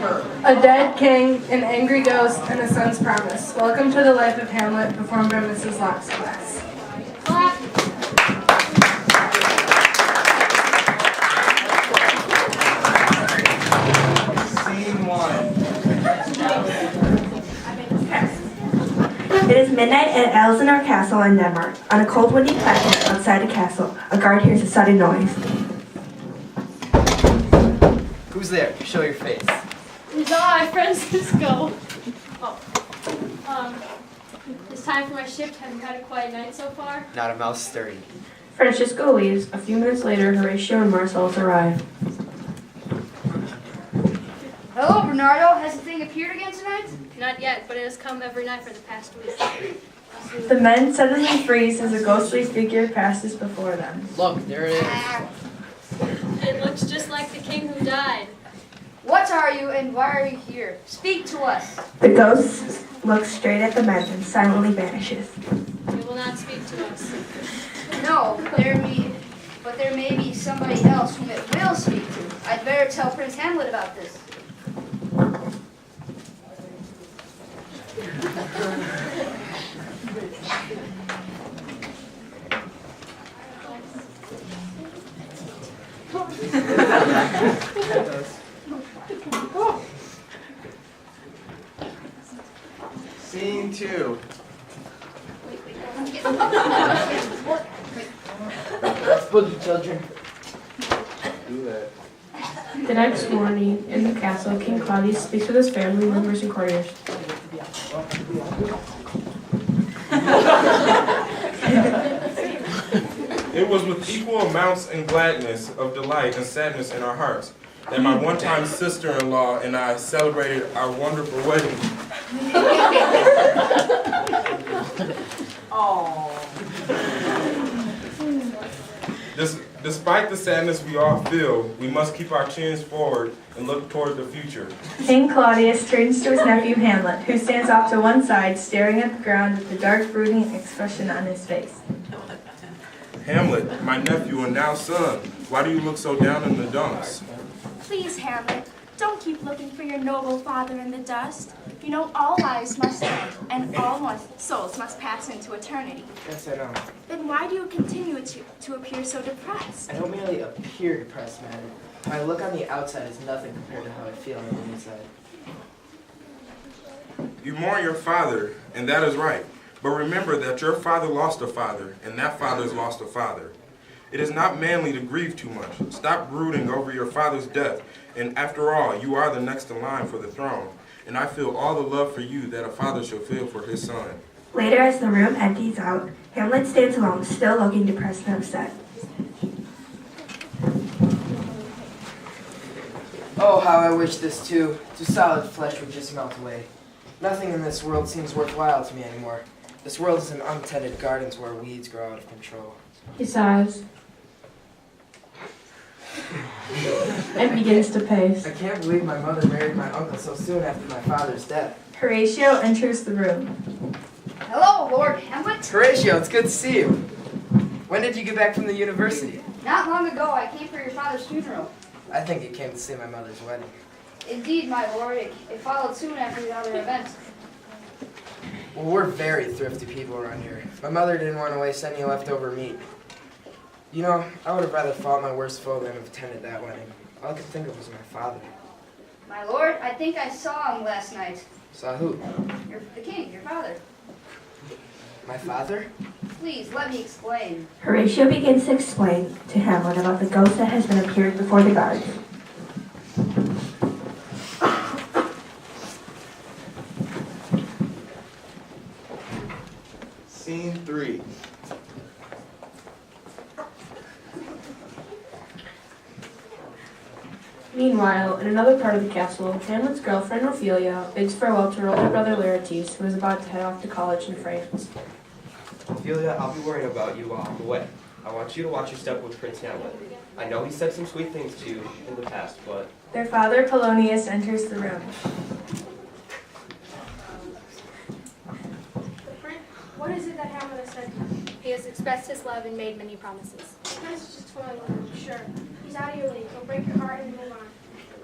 A dead king, an angry ghost, and a son's promise. Welcome to the life of Hamlet, performed by Mrs. Locke's class. Clap. Scene 1. It is midnight at Elsinore Castle in Denmark. On a cold, windy platform outside the castle, a guard hears a sudden noise. Who's there? Show your face. It's I, Francisco. It's time for my shift. Have you had a quiet night so far? Not a mouse stirring. Francisco leaves. A few minutes later, Horatio and Marcellus arrive. Hello, Bernardo. Has the thing appeared again tonight? Not yet, but it has come every night for the past week. The men suddenly freeze as a ghostly figure passes before them. Look, there it is. It looks just like the king who died. What are you and why are you here? Speak to us. The ghost looks straight at the men and silently vanishes. You will not speak to us. No, but there may be somebody else whom it will speak to. I'd better tell Prince Hamlet about this. Scene 2. Spooky children. Do that. The next morning, in the castle, King Claudius speaks with his family members and courtiers. It was with equal amounts and gladness of delight and sadness in our hearts that my one-time sister-in-law and I celebrated our wonderful wedding. Despite the sadness we all feel, we must keep our chins forward and look toward the future. King Claudius turns to his nephew Hamlet, who stands off to one side, staring at the ground with a dark, brooding expression on his face. Hamlet, my nephew and now son, why do you look so down in the dumps? Please, Hamlet, don't keep looking for your noble father in the dust. You know all lives must end, and all souls must pass into eternity. Yes, I know. Then why do you continue to appear so depressed? I don't merely appear depressed, man. My look on the outside is nothing compared to how I feel on the inside. You mourn your father, and that is right. But remember that your father lost a father, and that father's lost a father. It is not manly to grieve too much. Stop brooding over your father's death, and after all, you are the next in line for the throne. And I feel all the love for you that a father should feel for his son. Later, as the room empties out, Hamlet stands alone, still looking depressed and upset. Oh, how I wish this too solid flesh would just melt away. Nothing in this world seems worthwhile to me anymore. This world is an untended garden where weeds grow out of control. He sighs and begins to pace. I can't believe my mother married my uncle so soon after my father's death. Horatio enters the room. Hello, Lord Hamlet. Horatio, it's good to see you. When did you get back from the university? Not long ago, I came for your father's funeral. I think you came to see my mother's wedding. Indeed, my lord, it followed soon after the other events. Well, we're very thrifty people around here. My mother didn't want to waste any leftover meat. You know, I would have rather fought my worst foe than have attended that wedding. All I could think of was my father. My lord, I think I saw him last night. Saw who? The king, your father. My father? Please, let me explain. Horatio begins to explain to Hamlet about the ghost that has been appeared before the guards. Scene 3. Meanwhile, in another part of the castle, Hamlet's girlfriend Ophelia bids farewell to her older brother Laertes, who is about to head off to college in France. Ophelia, I'll be worrying about you while I'm away. I want you to watch your step with Prince Hamlet. I know he said some sweet things to you in the past, but... Their father, Polonius, enters the room. What is it that Hamlet has said? He has expressed his love and made many promises. That's just toiling, sure. He's out of your league. He'll break your heart and move on.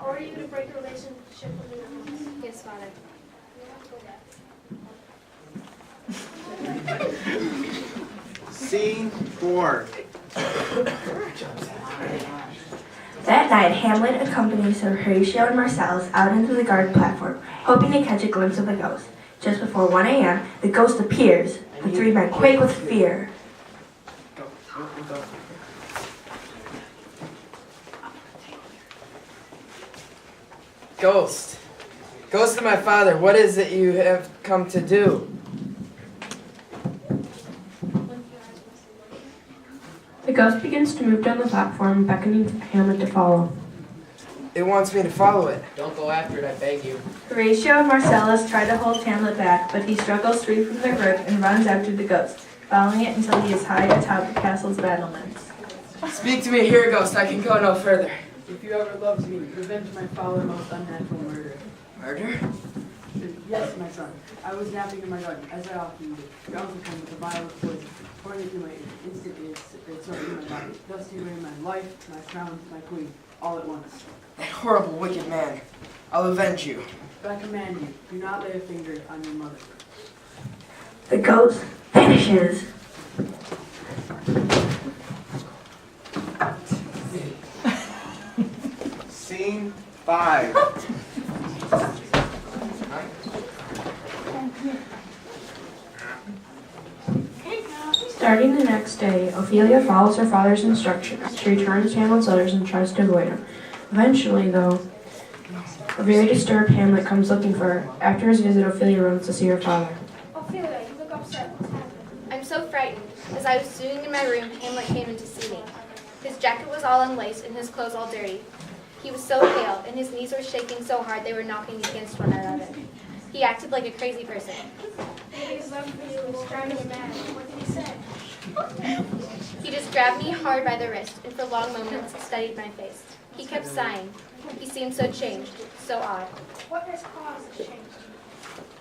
Or are you to break a relationship with your house? Yes, Father. Scene 4. That night, Hamlet accompanies Horatio and Marcellus out into the guard platform, hoping to catch a glimpse of the ghost. Just before 1 a.m., the ghost appears. The three men quake with fear. Go. Ghost. Ghost of my father, what is it you have come to do? The ghost begins to move down the platform, beckoning Hamlet to follow. It wants me to follow it. Don't go after it, I beg you. Horatio and Marcellus try to hold Hamlet back, but he struggles free from their grip and runs after the ghost, following it until he is high atop the castle's battlements. Speak to me here, ghost. I can go no further. If you ever loved me, revenge my father's most unnatural murder. Murder? Yes, my son. I was napping in my garden, as I often do. Your uncle came with a vial of poison, pouring it through my ear. Instantly, it soaked through my body, thus away my life, my crown, my queen, all at once. That horrible, wicked man. I'll avenge you. But I command you, do not lay a finger on your mother. The ghost vanishes. Scene 5. Starting the next day, Ophelia follows her father's instructions. She returns Hamlet's letters and tries to avoid him. Eventually, though, a very disturbed Hamlet comes looking for her. After his visit, Ophelia runs to see her father. Ophelia, you look upset. What's happening? I'm so frightened. As I was sitting in my room, Hamlet came in to see me. His jacket was all unlaced and his clothes all dirty. He was so pale, and his knees were shaking so hard they were knocking against one another. He acted like a crazy person. His love for you was driving him mad. What did he say? He just grabbed me hard by the wrist and for long moments studied my face. He kept sighing. He seemed so changed, so odd. What has caused this change?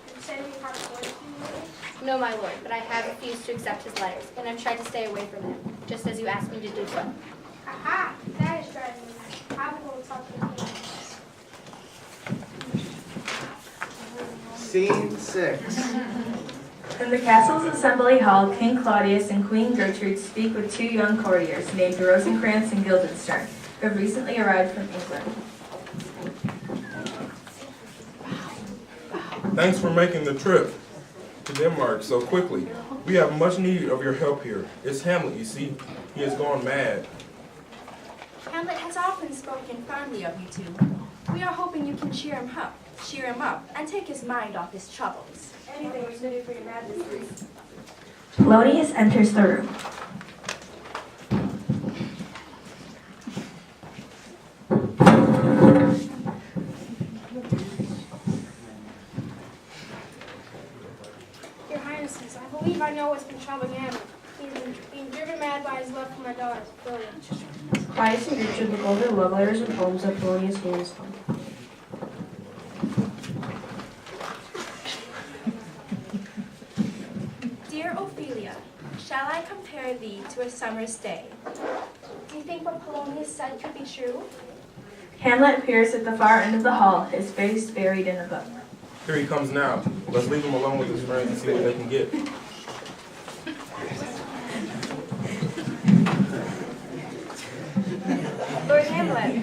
Did you say that you had a boy to you? No, my lord, but I have refused to accept his letters, and I've tried to stay away from him, just as you asked me to do so. Aha! That is driving me mad. I will talk to the king. Scene 6. In the castle's assembly hall, King Claudius and Queen Gertrude speak with two young courtiers named Rosencrantz and Guildenstern, who have recently arrived from England. Thanks for making the trip to Denmark so quickly. We have much need of your help here. It's Hamlet, you see. He has gone mad. Hamlet has often spoken fondly of you two. We are hoping you can cheer him up, and take his mind off his troubles. Anything we can do for your majesty. Polonius enters the room. Your Highnesses, I believe I know what's been troubling him. He's been being driven mad by his love for my daughter, Ophelia. Claudius and Gertrude look over the love letters and poems that Polonius hands them. Dear Ophelia, shall I compare thee to a summer's day? Do you think what Polonius said could be true? Hamlet appears at the far end of the hall, his face buried in a book. Here he comes now. Let's leave him alone with his friends and see what they can get. Lord Hamlet.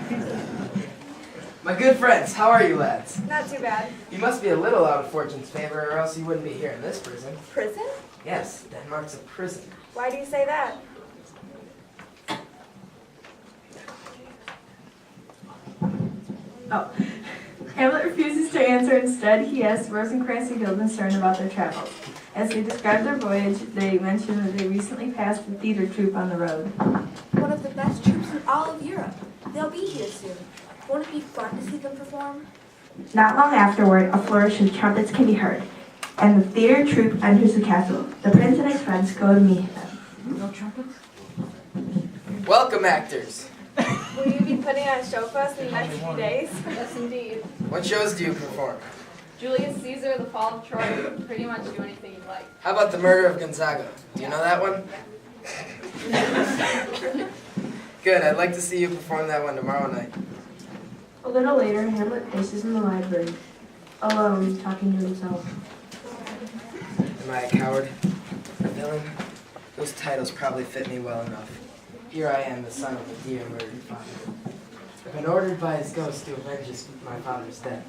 My good friends, how are you lads? Not too bad. You must be a little out of fortune's favor, or else you wouldn't be here in this prison. Prison? Yes, Denmark's a prison. Why do you say that? Oh. Hamlet refuses to answer. Instead, he asks Rosencrantz and Guildenstern about their travels. As they describe their voyage, they mention that they recently passed the theater troupe on the road. One of the best troops in all of Europe. They'll be here soon. Won't it be fun to see them perform? Not long afterward, a flourish of trumpets can be heard, and the theater troupe enters the castle. The prince and his friends go to meet them. No trumpets? Welcome, actors. Will you be putting on a show for us in the next few days? Yes, indeed. What shows do you perform? Julius Caesar, the Fall of Troy, pretty much do anything you like. How about the murder of Gonzaga? Do you know that one? Good, I'd like to see you perform that one tomorrow night. A little later, Hamlet paces in the library, alone, talking to himself. Am I a coward? A villain? Those titles probably fit me well enough. Here I am, the son of a dear murdered father. I've been ordered by his ghost to avenge my father's death.